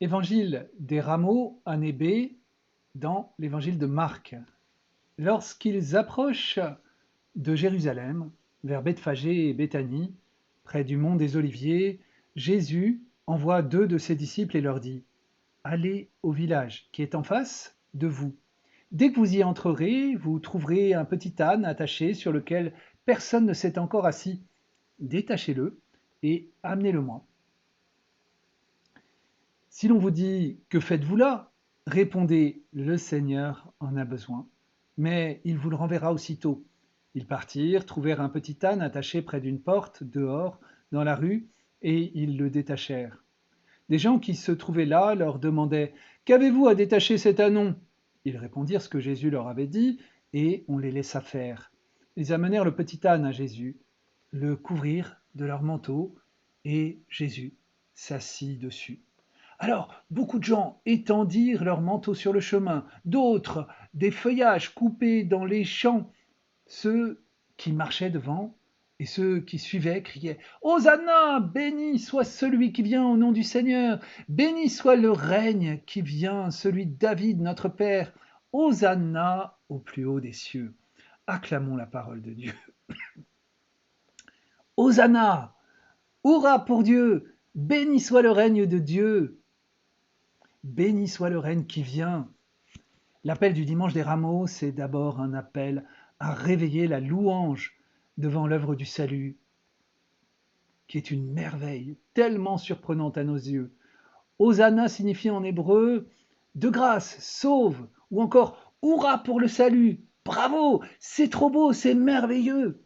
Évangile des rameaux, année B, dans l'évangile de Marc. Lorsqu'ils approchent de Jérusalem, vers Bethphagée et Béthanie, près du mont des Oliviers, Jésus envoie 2 de ses disciples et leur dit: Allez au village qui est en face de vous. Dès que vous y entrerez, vous trouverez un petit âne attaché sur lequel personne ne s'est encore assis. Détachez-le et amenez-le-moi. Si l'on vous dit: Que faites-vous là? Répondez: Le Seigneur en a besoin, mais il vous le renverra aussitôt. Ils partirent, trouvèrent un petit âne attaché près d'une porte, dehors, dans la rue, et ils le détachèrent. Des gens qui se trouvaient là leur demandaient: Qu'avez-vous à détacher cet ânon? Ils répondirent ce que Jésus leur avait dit, et on les laissa faire. Ils amenèrent le petit âne à Jésus, le couvrirent de leur manteau, et Jésus s'assit dessus. Alors, beaucoup de gens étendirent leurs manteaux sur le chemin, d'autres des feuillages coupés dans les champs. Ceux qui marchaient devant et ceux qui suivaient criaient: Hosanna, béni soit celui qui vient au nom du Seigneur, béni soit le règne qui vient, celui de David notre Père, Hosanna au plus haut des cieux. Acclamons la parole de Dieu. Hosanna, hurrah pour Dieu, béni soit le règne de Dieu, béni soit le règne qui vient. L'appel du dimanche des rameaux, c'est d'abord un appel à réveiller la louange devant l'œuvre du salut, qui est une merveille tellement surprenante à nos yeux. Hosanna signifie en hébreu de grâce, sauve, ou encore hurrah pour le salut, bravo, c'est trop beau, c'est merveilleux.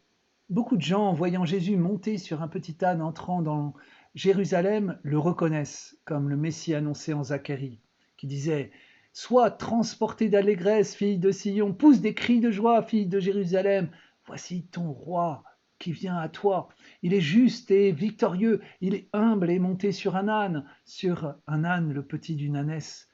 Beaucoup de gens, voyant Jésus monter sur un petit âne entrant dans Jérusalem, le reconnaissent comme le Messie annoncé en Zacharie, qui disait: Sois transportée d'allégresse, fille de Sion, pousse des cris de joie, fille de Jérusalem. Voici ton roi qui vient à toi. Il est juste et victorieux, il est humble et monté sur un âne le petit d'une ânesse.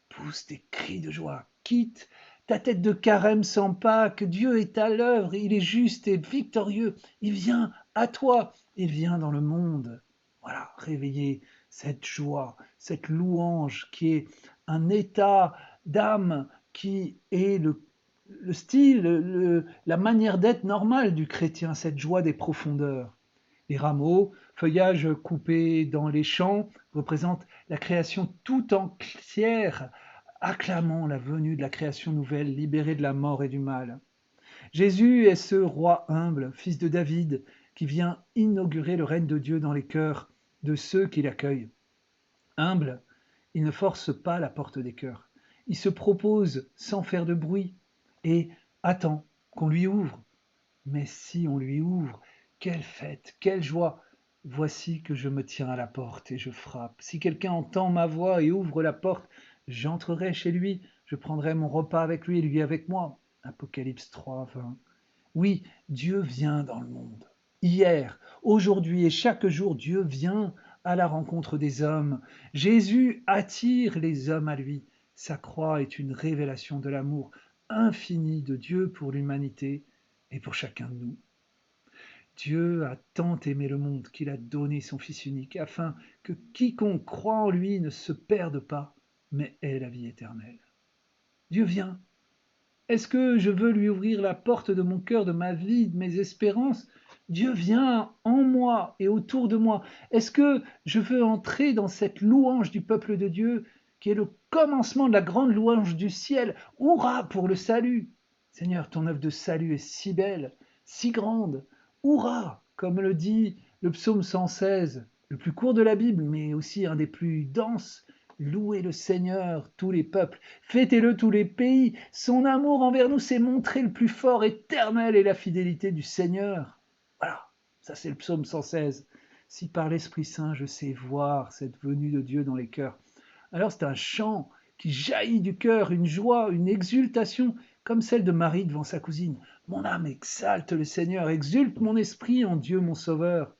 Pousse des cris de joie, quitte ta tête de carême sans Pâques, Dieu est à l'œuvre, il est juste et victorieux, il vient à toi, il vient dans le monde. Voilà, réveiller cette joie, cette louange qui est un état d'âme, qui est le style, la manière d'être normale du chrétien, cette joie des profondeurs. Les rameaux, feuillages coupés dans les champs, représentent la création tout entière. Acclamons la venue de la création nouvelle, libérée de la mort et du mal. Jésus est ce roi humble, fils de David, qui vient inaugurer le règne de Dieu dans les cœurs de ceux qui l'accueillent. Humble, il ne force pas la porte des cœurs. Il se propose sans faire de bruit et attend qu'on lui ouvre. Mais si on lui ouvre, quelle fête, quelle joie! Voici que je me tiens à la porte et je frappe. Si quelqu'un entend ma voix et ouvre la porte, j'entrerai chez lui, je prendrai mon repas avec lui et lui avec moi. Apocalypse 3, 20. Oui, Dieu vient dans le monde. Hier, aujourd'hui et chaque jour, Dieu vient à la rencontre des hommes. Jésus attire les hommes à lui. Sa croix est une révélation de l'amour infini de Dieu pour l'humanité et pour chacun de nous. Dieu a tant aimé le monde qu'il a donné son Fils unique, afin que quiconque croit en lui ne se perde pas, mais ait la vie éternelle. Dieu vient. Est-ce que je veux lui ouvrir la porte de mon cœur, de ma vie, de mes espérances? Dieu vient en moi et autour de moi. Est-ce que je veux entrer dans cette louange du peuple de Dieu, qui est le commencement de la grande louange du ciel? Hurrah pour le salut! Seigneur, ton œuvre de salut est si belle, si grande. Hurrah, comme le dit le psaume 116, le plus court de la Bible, mais aussi un des plus denses. Louez le Seigneur, tous les peuples, fêtez-le tous les pays. Son amour envers nous s'est montré le plus fort, éternel est la fidélité du Seigneur. Voilà, ça c'est le psaume 116. Si par l'Esprit Saint je sais voir cette venue de Dieu dans les cœurs, alors c'est un chant qui jaillit du cœur, une joie, une exultation, comme celle de Marie devant sa cousine. Mon âme exalte le Seigneur, exulte mon esprit en Dieu mon Sauveur.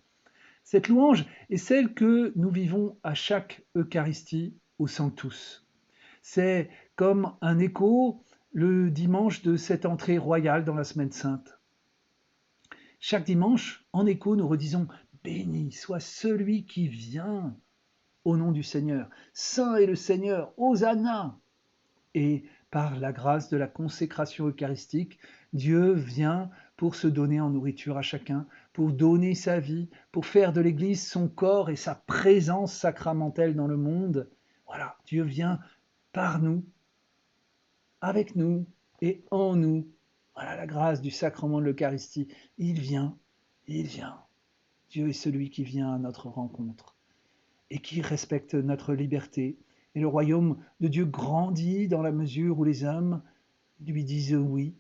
Cette louange est celle que nous vivons à chaque Eucharistie au Sanctus. C'est comme un écho le dimanche de cette entrée royale dans la Semaine Sainte. Chaque dimanche, en écho, nous redisons: Béni soit celui qui vient. au nom du Seigneur. Saint est le Seigneur, Hosanna. Et par la grâce de la consécration eucharistique, Dieu vient pour se donner en nourriture à chacun, pour donner sa vie, pour faire de l'Église son corps et sa présence sacramentelle dans le monde. Voilà, Dieu vient par nous, avec nous et en nous. Voilà la grâce du sacrement de l'Eucharistie. Il vient, il vient. Dieu est celui qui vient à notre rencontre et qui respecte notre liberté. Et le royaume de Dieu grandit dans la mesure où les hommes lui disent oui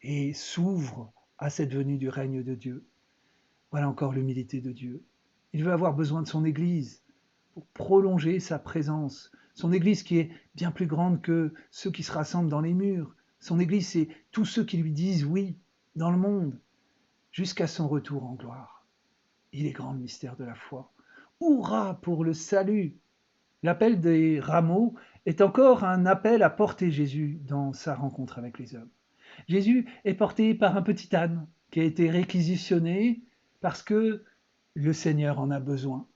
et s'ouvrent à cette venue du règne de Dieu. Voilà encore l'humilité de Dieu. Il veut avoir besoin de son Église pour prolonger sa présence. Son Église qui est bien plus grande que ceux qui se rassemblent dans les murs. Son Église, c'est tous ceux qui lui disent oui dans le monde, jusqu'à son retour en gloire. Il est grand le mystère de la foi. Hurrah pour le salut! L'appel des rameaux est encore un appel à porter Jésus dans sa rencontre avec les hommes. Jésus est porté par un petit âne qui a été réquisitionné parce que le Seigneur en a besoin.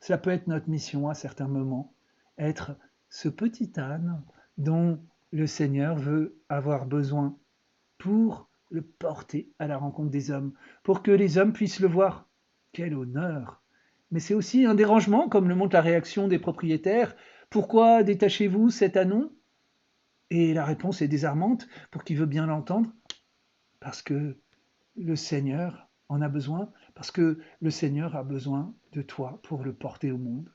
Cela peut être notre mission à certains moments, être ce petit âne dont le Seigneur veut avoir besoin pour le porter à la rencontre des hommes, pour que les hommes puissent le voir. Quel honneur! Mais c'est aussi un dérangement, comme le montre la réaction des propriétaires. Pourquoi détachez-vous cet ânon? Et la réponse est désarmante pour qui veut bien l'entendre. Parce que le Seigneur en a besoin, parce que le Seigneur a besoin de toi pour le porter au monde.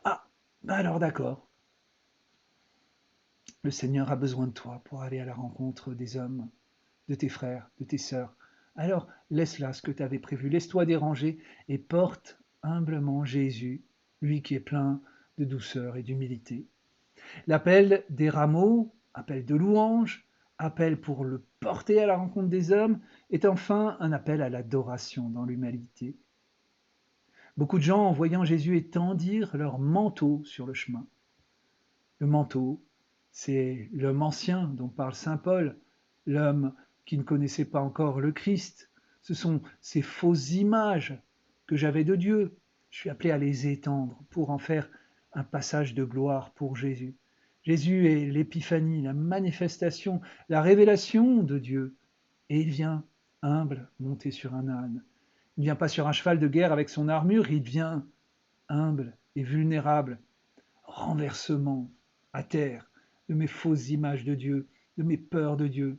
Ah, ben alors d'accord. Le Seigneur a besoin de toi pour aller à la rencontre des hommes, de tes frères, de tes sœurs. Alors laisse là ce que tu avais prévu, laisse-toi déranger et porte humblement Jésus, lui qui est plein de douceur et d'humilité. L'appel des rameaux, appel de louange, appel pour le porter à la rencontre des hommes, est enfin un appel à l'adoration dans l'humanité. Beaucoup de gens, en voyant Jésus, étendirent leur manteau sur le chemin. Le manteau, c'est l'homme ancien dont parle saint Paul, l'homme qui ne connaissait pas encore le Christ. Ce sont ces fausses images que j'avais de Dieu. Je suis appelé à les étendre pour en faire un passage de gloire pour Jésus. Jésus est l'épiphanie, la manifestation, la révélation de Dieu. Et il vient humble, monté sur un âne. Il ne vient pas sur un cheval de guerre avec son armure, il vient humble et vulnérable. Renversement à terre de mes fausses images de Dieu, de mes peurs de Dieu.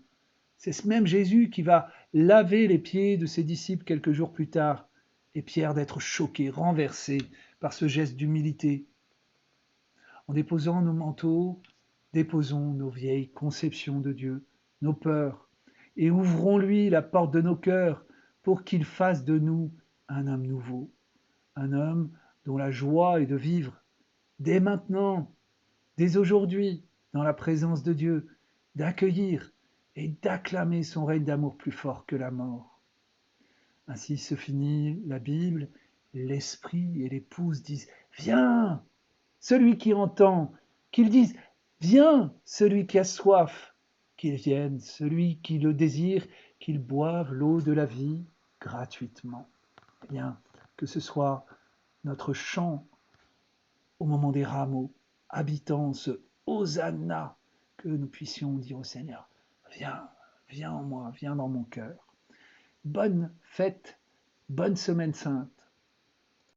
C'est ce même Jésus qui va laver les pieds de ses disciples quelques jours plus tard, et Pierre d'être choqué, renversé par ce geste d'humilité. En déposant nos manteaux, déposons nos vieilles conceptions de Dieu, nos peurs, et ouvrons-lui la porte de nos cœurs pour qu'il fasse de nous un homme nouveau, un homme dont la joie est de vivre dès maintenant, dès aujourd'hui, dans la présence de Dieu, d'accueillir et d'acclamer son règne d'amour plus fort que la mort. Ainsi se finit la Bible, l'Esprit et l'Épouse disent « Viens !» Celui qui entend, qu'il dise « Viens !» Celui qui a soif, qu'il vienne, celui qui le désire, qu'il boive l'eau de la vie gratuitement. Eh bien, que ce soit notre chant au moment des rameaux, habitant ce Hosanna, que nous puissions dire au Seigneur, viens, viens en moi, viens dans mon cœur. Bonne fête, bonne semaine sainte.